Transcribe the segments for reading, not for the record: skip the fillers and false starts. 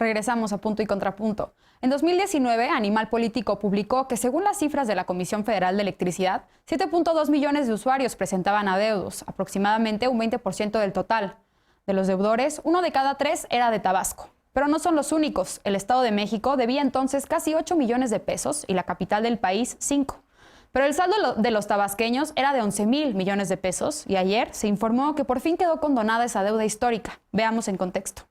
Regresamos a Punto y Contrapunto. En 2019, Animal Político publicó que según las cifras de la Comisión Federal de Electricidad, 7.2 millones de usuarios presentaban adeudos, aproximadamente un 20% del total. De los deudores, 1 de cada 3 era de Tabasco. Pero no son los únicos. El Estado de México debía entonces casi 8 millones de pesos y la capital del país 5. Pero el saldo de los tabasqueños era de 11,000 millones de pesos y ayer se informó que por fin quedó condonada esa deuda histórica. Veamos en contexto.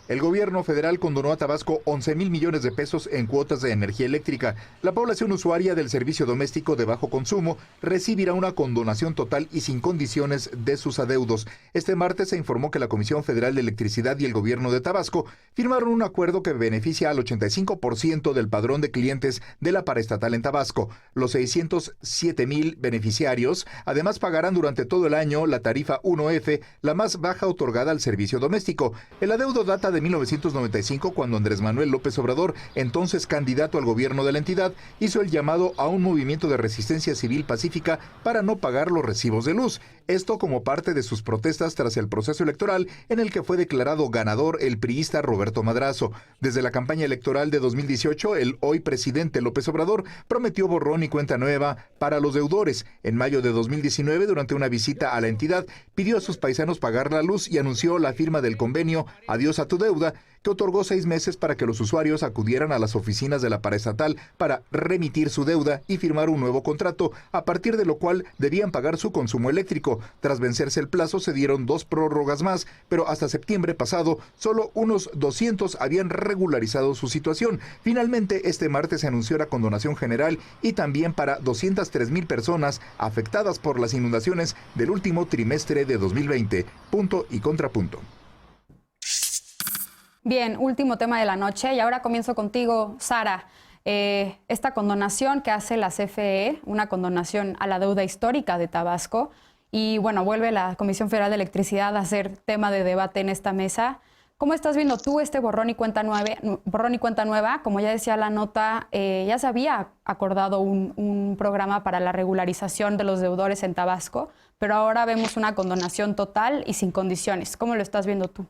El gobierno federal condonó a Tabasco 11,000 millones de pesos en cuotas de energía eléctrica. La población usuaria del servicio doméstico de bajo consumo recibirá una condonación total y sin condiciones de sus adeudos. Este martes se informó que la Comisión Federal de Electricidad y el gobierno de Tabasco firmaron un acuerdo que beneficia al 85% del padrón de clientes de la paraestatal en Tabasco. Los 607,000 beneficiarios además pagarán durante todo el año la tarifa 1F, la más baja otorgada al servicio doméstico. El adeudo data de 1995, cuando Andrés Manuel López Obrador, entonces candidato al gobierno de la entidad, hizo el llamado a un movimiento de resistencia civil pacífica para no pagar los recibos de luz. Esto como parte de sus protestas tras el proceso electoral en el que fue declarado ganador el priista Roberto Madrazo. Desde la campaña electoral de 2018, el hoy presidente López Obrador prometió borrón y cuenta nueva para los deudores. En mayo de 2019, durante una visita a la entidad, pidió a sus paisanos pagar la luz y anunció la firma del convenio Adiós a tu deuda, que otorgó 6 meses para que los usuarios acudieran a las oficinas de la paraestatal para remitir su deuda y firmar un nuevo contrato, a partir de lo cual debían pagar su consumo eléctrico. Tras vencerse el plazo, se dieron 2 prórrogas más, pero hasta septiembre pasado, solo unos 200 habían regularizado su situación. Finalmente, este martes se anunció la condonación general y también para 203,000 personas afectadas por las inundaciones del último trimestre de 2020. Punto y contrapunto. Bien, último tema de la noche y ahora comienzo contigo, Sara. Esta condonación que hace la CFE, una condonación a la deuda histórica de Tabasco, y bueno, vuelve la Comisión Federal de Electricidad a ser tema de debate en esta mesa. ¿Cómo estás viendo tú este borrón y cuenta nueva? Como ya decía la nota, ya se había acordado un programa para la regularización de los deudores en Tabasco, pero ahora vemos una condonación total y sin condiciones. ¿Cómo lo estás viendo tú?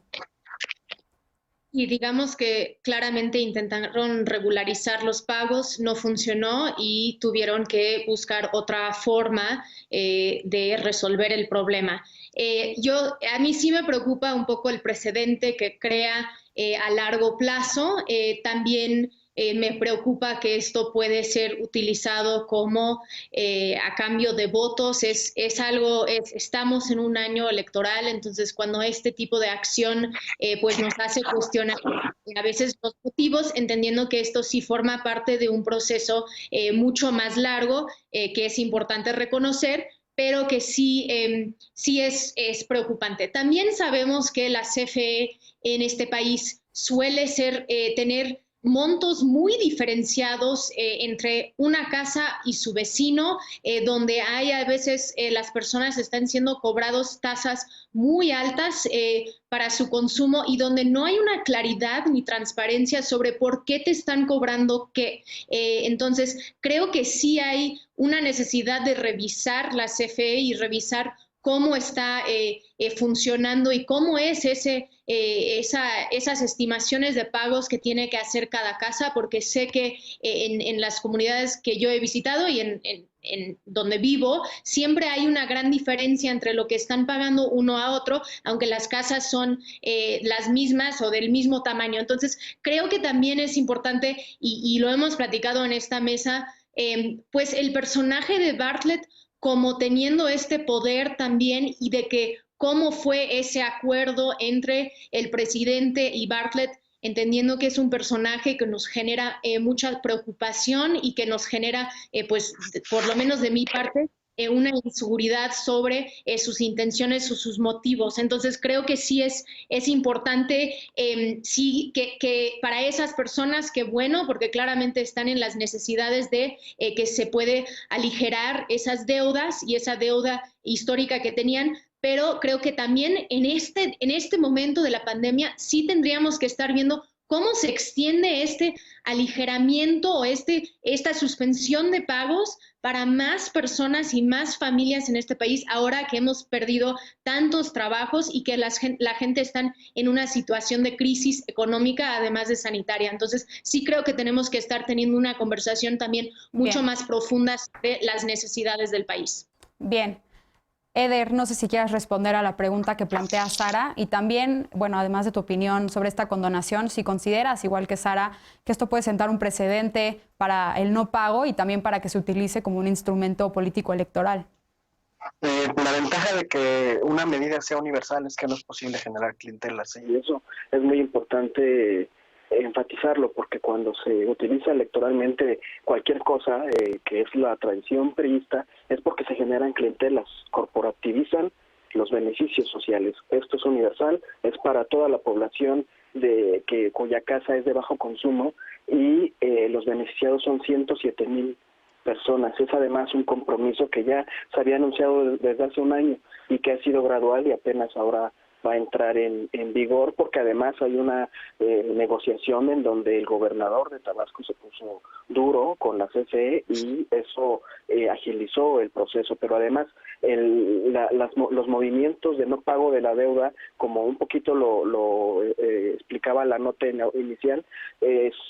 Y digamos que claramente intentaron regularizar los pagos, no funcionó y tuvieron que buscar otra forma de resolver el problema. A mí sí me preocupa un poco el precedente que crea a largo plazo. También me preocupa que esto puede ser utilizado como a cambio de votos. Estamos en un año electoral, entonces cuando este tipo de acción pues nos hace cuestionar a veces los motivos, entendiendo que esto sí forma parte de un proceso mucho más largo que es importante reconocer, pero que sí es preocupante. También sabemos que la CFE en este país suele tener montos muy diferenciados entre una casa y su vecino, donde hay a veces las personas están siendo cobrados tasas muy altas para su consumo y donde no hay una claridad ni transparencia sobre por qué te están cobrando qué. Entonces, creo que sí hay una necesidad de revisar la CFE y revisar cómo está funcionando y cómo es esas estimaciones de pagos que tiene que hacer cada casa, porque sé que en las comunidades que yo he visitado y en donde vivo, siempre hay una gran diferencia entre lo que están pagando uno a otro, aunque las casas son las mismas o del mismo tamaño. Entonces, creo que también es importante, y lo hemos platicado en esta mesa, pues el personaje de Bartlett como teniendo este poder también y de que cómo fue ese acuerdo entre el presidente y Bartlett, entendiendo que es un personaje que nos genera mucha preocupación y que nos genera, pues, por lo menos de mi parte, una inseguridad sobre sus intenciones o sus motivos. Entonces creo que sí es importante, sí, que para esas personas, que bueno, porque claramente están en las necesidades de que se puede aligerar esas deudas y esa deuda histórica que tenían, pero creo que también en este momento de la pandemia sí tendríamos que estar viendo ¿cómo se extiende este aligeramiento o esta suspensión de pagos para más personas y más familias en este país ahora que hemos perdido tantos trabajos y que la gente está en una situación de crisis económica, además de sanitaria? Entonces, sí creo que tenemos que estar teniendo una conversación también mucho más profunda sobre las necesidades del país. Bien. Eder, no sé si quieras responder a la pregunta que plantea Sara y también, bueno, además de tu opinión sobre esta condonación, si consideras, igual que Sara, que esto puede sentar un precedente para el no pago y también para que se utilice como un instrumento político electoral. La ventaja de que una medida sea universal es que no es posible generar clientelas, y eso es muy importante enfatizarlo, porque cuando se utiliza electoralmente cualquier cosa, que es la tradición priista, es porque se generan clientelas, corporativizan los beneficios sociales. Esto es universal, es para toda la población cuya casa es de bajo consumo, y los beneficiados son 107,000 personas. Es además un compromiso que ya se había anunciado desde hace un año y que ha sido gradual y apenas ahora va a entrar en vigor, porque además hay una negociación en donde el gobernador de Tabasco se puso duro con la CFE y eso agilizó el proceso, pero además los movimientos de no pago de la deuda, como un poquito lo explicaba la nota inicial,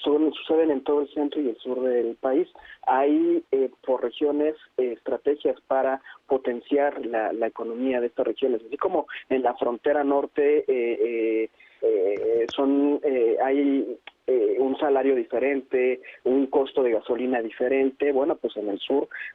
suceden en todo el centro y el sur del país. Hay por regiones estrategias para potenciar la economía de estas regiones, así como en la frontera norte hay un salario diferente, un costo de gasolina diferente. Bueno, pues en el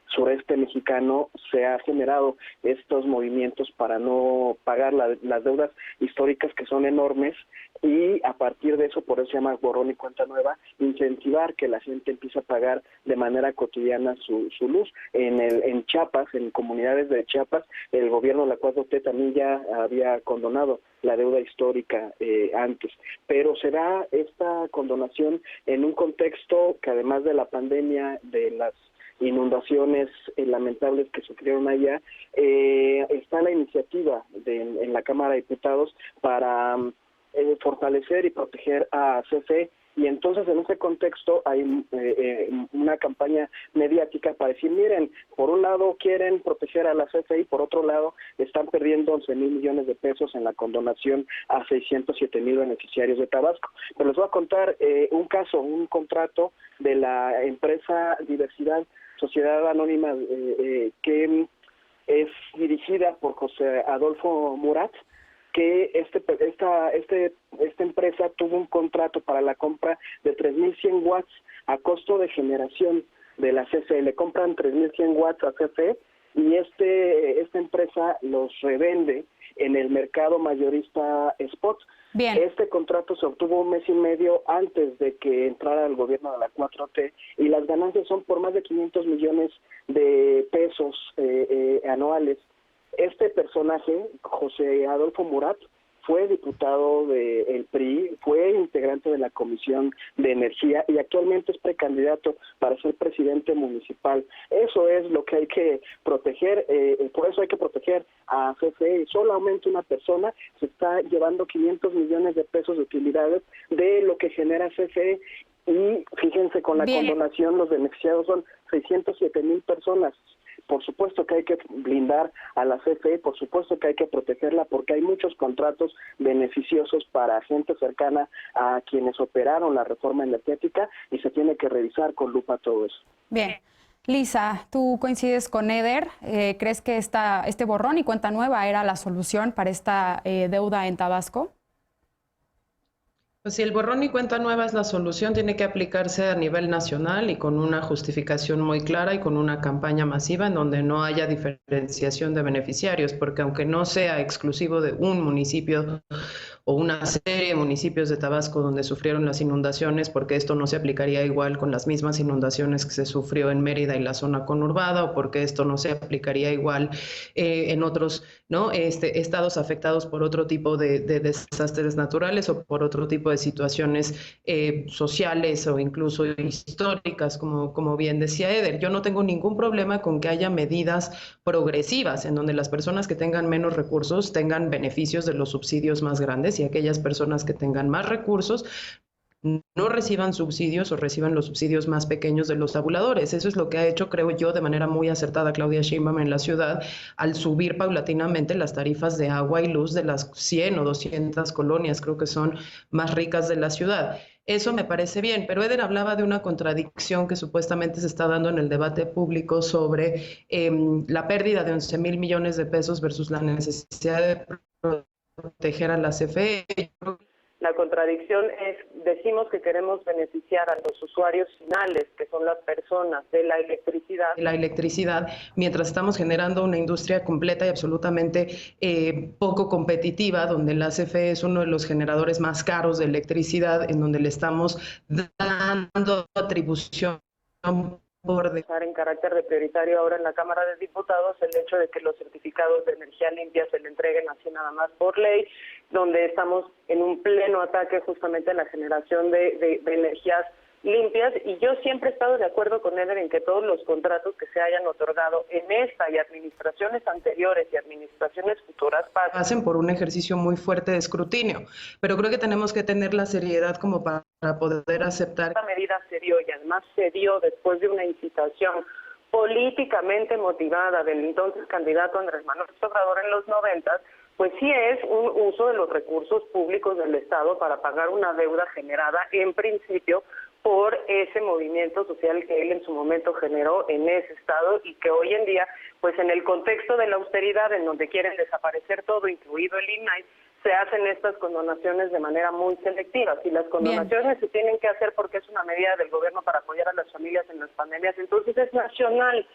sureste mexicano se ha generado estos movimientos para no pagar las deudas históricas, que son enormes, y a partir de eso, por eso se llama borrón y cuenta nueva, incentivar que la gente empiece a pagar de manera cotidiana su luz. En Chiapas, en comunidades de Chiapas, el gobierno de la 4T también ya había condonado la deuda histórica antes, pero se da esta condonación en un contexto que, además de la pandemia, de las inundaciones lamentables que sufrieron allá, está la iniciativa en la Cámara de Diputados para fortalecer y proteger a CFE. Y entonces, en ese contexto, hay una campaña mediática para decir, miren, por un lado quieren proteger a la CFE y por otro lado están perdiendo 11,000 millones de pesos en la condonación a 607,000 beneficiarios de Tabasco. Pero les voy a contar un contrato de la empresa Diversidad Sociedad Anónima, que es dirigida por José Adolfo Murat, que esta empresa tuvo un contrato para la compra de 3,100 watts a costo de generación de la CFE. Le compran 3,100 watts a CFE y esta empresa los revende en el mercado mayorista spot. Bien. Este contrato se obtuvo un mes y medio antes de que entrara el gobierno de la 4T y las ganancias son por más de 500 millones de pesos anuales. Este personaje, José Adolfo Murat, fue diputado del PRI, fue integrante de la Comisión de Energía y actualmente es precandidato para ser presidente municipal. Eso es lo que hay que proteger, por eso hay que proteger a CFE. Solamente una persona se está llevando 500 millones de pesos de utilidades de lo que genera CFE. Y fíjense, con la condonación los beneficiados son 607,000 personas. Por supuesto que hay que blindar a la CFE, por supuesto que hay que protegerla, porque hay muchos contratos beneficiosos para gente cercana a quienes operaron la reforma energética y se tiene que revisar con lupa todo eso. Bien. Lisa, ¿tú coincides con Eder? ¿Crees que este borrón y cuenta nueva era la solución para esta deuda en Tabasco? Pues si el borrón y cuenta nueva es la solución, tiene que aplicarse a nivel nacional y con una justificación muy clara y con una campaña masiva en donde no haya diferenciación de beneficiarios, porque aunque no sea exclusivo de un municipio o una serie de municipios de Tabasco donde sufrieron las inundaciones, porque esto no se aplicaría igual con las mismas inundaciones que se sufrió en Mérida y la zona conurbada, o porque esto no se aplicaría igual en otros estados afectados por otro tipo de desastres naturales o por otro tipo de situaciones sociales o incluso históricas, como bien decía Eder. Yo no tengo ningún problema con que haya medidas progresivas en donde las personas que tengan menos recursos tengan beneficios de los subsidios más grandes y aquellas personas que tengan más recursos no reciban subsidios o reciban los subsidios más pequeños de los tabuladores. Eso es lo que ha hecho, creo yo, de manera muy acertada Claudia Sheinbaum en la ciudad, al subir paulatinamente las tarifas de agua y luz de las 100 o 200 colonias, creo que son más ricas de la ciudad. Eso me parece bien, pero Eder hablaba de una contradicción que supuestamente se está dando en el debate público sobre la pérdida de 11,000 millones de pesos versus la necesidad de proteger a la CFE. La contradicción es, decimos que queremos beneficiar a los usuarios finales, que son las personas de la electricidad, mientras estamos generando una industria completa y absolutamente poco competitiva, donde la CFE es uno de los generadores más caros de electricidad, en donde le estamos dando atribución por dejar en carácter de prioritario ahora en la Cámara de Diputados el hecho de que los certificados de energía limpia se le entreguen así nada más por ley, donde estamos en un pleno ataque justamente a la generación de energías limpias, y yo siempre he estado de acuerdo con Eder en que todos los contratos que se hayan otorgado en esta y administraciones anteriores y administraciones futuras pasen por un ejercicio muy fuerte de escrutinio, pero creo que tenemos que tener la seriedad como para poder aceptar. Esta medida se dio, y además se dio después de una incitación políticamente motivada del entonces candidato Andrés Manuel López Obrador en los 90, pues sí es un uso de los recursos públicos del Estado para pagar una deuda generada en principio por ese movimiento social que él en su momento generó en ese estado, y que hoy en día, pues en el contexto de la austeridad, en donde quieren desaparecer todo, incluido el INAI, se hacen estas condonaciones de manera muy selectiva. Si las condonaciones se tienen que hacer porque es una medida del gobierno para apoyar a las familias en las pandemias, entonces es nacional,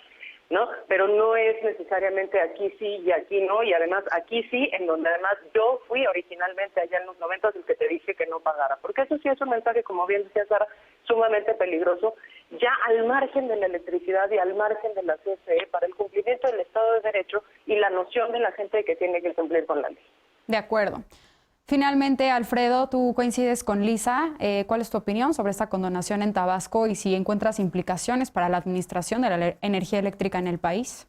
¿no? Pero no es necesariamente aquí sí y aquí no, y además aquí sí, en donde además yo fui originalmente allá en los 90 el que te dije que no pagara, porque eso sí es un mensaje, como bien decía Sara, sumamente peligroso, ya al margen de la electricidad y al margen de la CFE, para el cumplimiento del Estado de Derecho y la noción de la gente que tiene que cumplir con la ley. De acuerdo. Finalmente, Alfredo, tú coincides con Lisa. ¿Cuál es tu opinión sobre esta condonación en Tabasco y si encuentras implicaciones para la administración de la energía eléctrica en el país?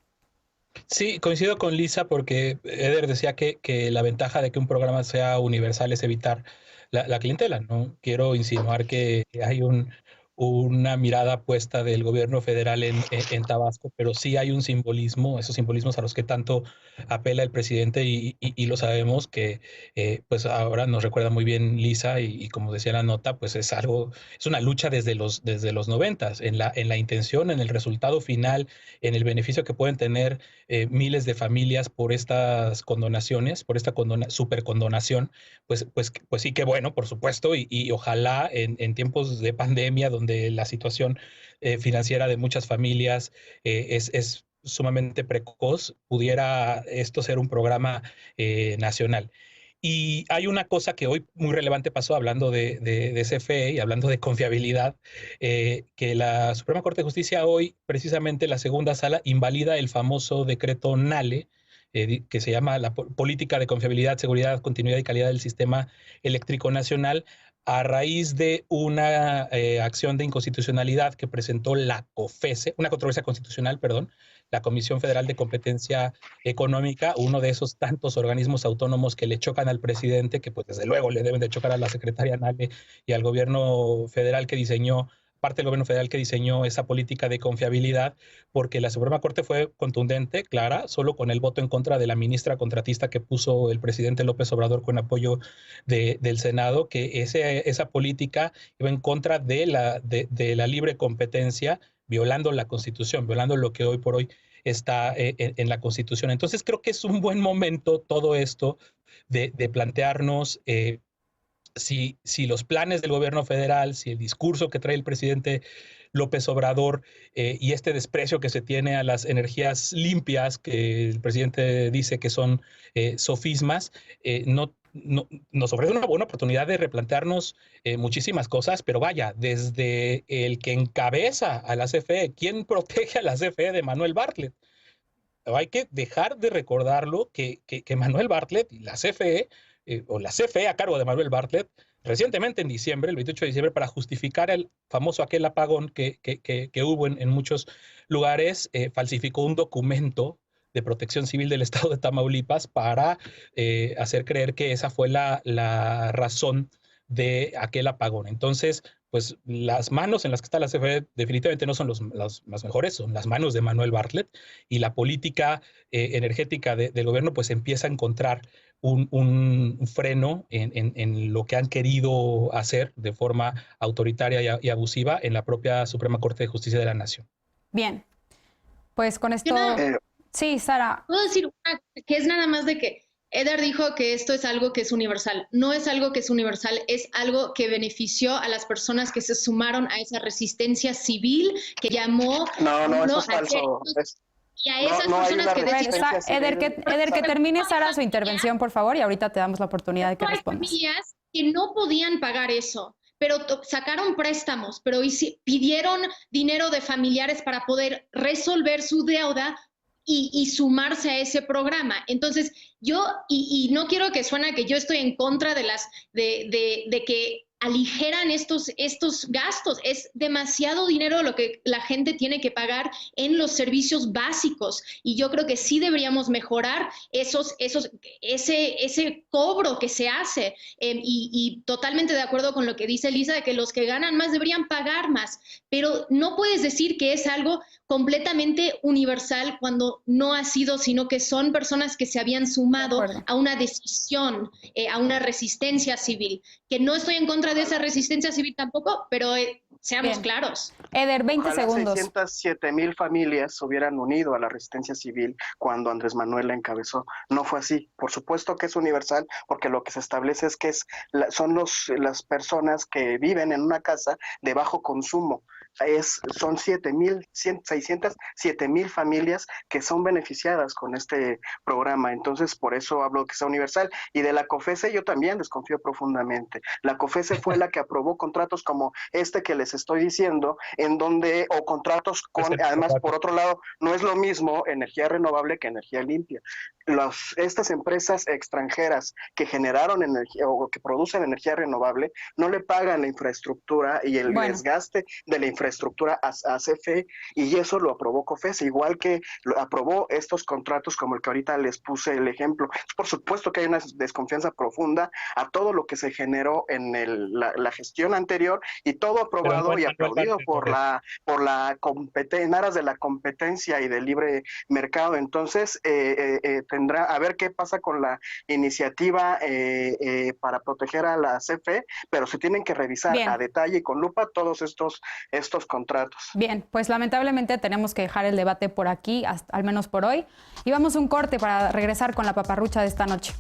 Sí, coincido con Lisa porque Eder decía que la ventaja de que un programa sea universal es evitar la clientela. No quiero insinuar que hay una mirada puesta del gobierno federal en Tabasco, pero sí hay un simbolismo, esos simbolismos a los que tanto apela el presidente y lo sabemos que pues ahora nos recuerda muy bien Lisa y como decía la nota, pues es una lucha desde los 90s, en la intención, en el resultado final, en el beneficio que pueden tener miles de familias por estas condonaciones, por esta supercondonación, pues sí que bueno, por supuesto, y ojalá en tiempos de pandemia donde la situación financiera de muchas familias es sumamente precoz, pudiera esto ser un programa nacional. Y hay una cosa que hoy muy relevante pasó hablando de CFE y hablando de confiabilidad, que la Suprema Corte de Justicia hoy, precisamente la segunda sala, invalida el famoso decreto NALE, que se llama la Política de Confiabilidad, Seguridad, Continuidad y Calidad del Sistema Eléctrico Nacional, a raíz de una acción de inconstitucionalidad que presentó la COFESE, una controversia constitucional, perdón, la Comisión Federal de Competencia Económica, uno de esos tantos organismos autónomos que le chocan al presidente, que pues desde luego le deben de chocar a la secretaria Nale y al gobierno federal que diseñó, parte del gobierno federal que diseñó esa política de confiabilidad, porque la Suprema Corte fue contundente, clara, solo con el voto en contra de la ministra contratista que puso el presidente López Obrador con apoyo del Senado, que esa política iba en contra de la libre competencia, violando la Constitución, violando lo que hoy por hoy está en la Constitución. Entonces creo que es un buen momento todo esto de plantearnos si los planes del gobierno federal, si el discurso que trae el presidente López Obrador y este desprecio que se tiene a las energías limpias, que el presidente dice que son sofismas, nos ofrece una buena oportunidad de replantearnos muchísimas cosas, pero vaya, desde el que encabeza a la CFE, ¿quién protege a la CFE de Manuel Bartlett? Hay que dejar de recordarlo que Manuel Bartlett y la CFE, o la CFE a cargo de Manuel Bartlett, recientemente en diciembre, el 28 de diciembre, para justificar el famoso aquel apagón que hubo en muchos lugares, falsificó un documento de Protección Civil del Estado de Tamaulipas para hacer creer que esa fue la razón de aquel apagón. Entonces, pues las manos en las que está la CFE definitivamente no son las mejores, son las manos de Manuel Bartlett, y la política energética del gobierno pues empieza a encontrar un freno en lo que han querido hacer de forma autoritaria y abusiva en la propia Suprema Corte de Justicia de la Nación. Bien, pues con esto... Sí, Sara. Puedo decir una, que es nada más de que Eder dijo que esto es algo que es universal. No es algo que es universal, es algo que benefició a las personas que se sumaron a esa resistencia civil que llamó... No, eso es falso. Y a esas personas que decían... Eder, que termine, Sara, su intervención, por favor, y ahorita te damos la oportunidad de que respondas. Hay familias que no podían pagar eso, pero sacaron préstamos, pero pidieron dinero de familiares para poder resolver su deuda y sumarse a ese programa. Entonces, yo, y no quiero que suene que yo estoy en contra de que aligeran estos gastos. Es demasiado dinero lo que la gente tiene que pagar en los servicios básicos, y yo creo que sí deberíamos mejorar ese cobro que se hace, y totalmente de acuerdo con lo que dice Lisa, de que los que ganan más deberían pagar más, pero no puedes decir que es algo completamente universal cuando no ha sido, sino que son personas que se habían sumado a una decisión, a una resistencia civil, que no estoy en contra de esa resistencia civil tampoco, pero seamos claros. Eder, 20 segundos. 607,000 familias se hubieran unido a la resistencia civil cuando Andrés Manuel la encabezó. No fue así. Por supuesto que es universal, porque lo que se establece es que son las personas que viven en una casa de bajo consumo. Son 607,000 familias que son beneficiadas con este programa. Entonces, por eso hablo que sea universal. Y de la COFESE yo también desconfío profundamente. La COFESE fue la que aprobó contratos como este que les estoy diciendo, o contratos con, además, por otro lado, no es lo mismo energía renovable que energía limpia. Estas empresas extranjeras que generaron energía o que producen energía renovable no le pagan la infraestructura y el desgaste de la infraestructura a CFE, y eso lo aprobó COFESE, igual que lo aprobó estos contratos como el que ahorita les puse el ejemplo. Por supuesto que hay una desconfianza profunda a todo lo que se generó en la gestión anterior, y todo aprobado y aplaudido en aras de la competencia y del libre mercado. Entonces, tendrá a ver qué pasa con la iniciativa para proteger a la CFE, pero se tienen que revisar a detalle y con lupa todos estos contratos. Bien, pues lamentablemente tenemos que dejar el debate por aquí, al menos por hoy, y vamos a un corte para regresar con la paparrucha de esta noche.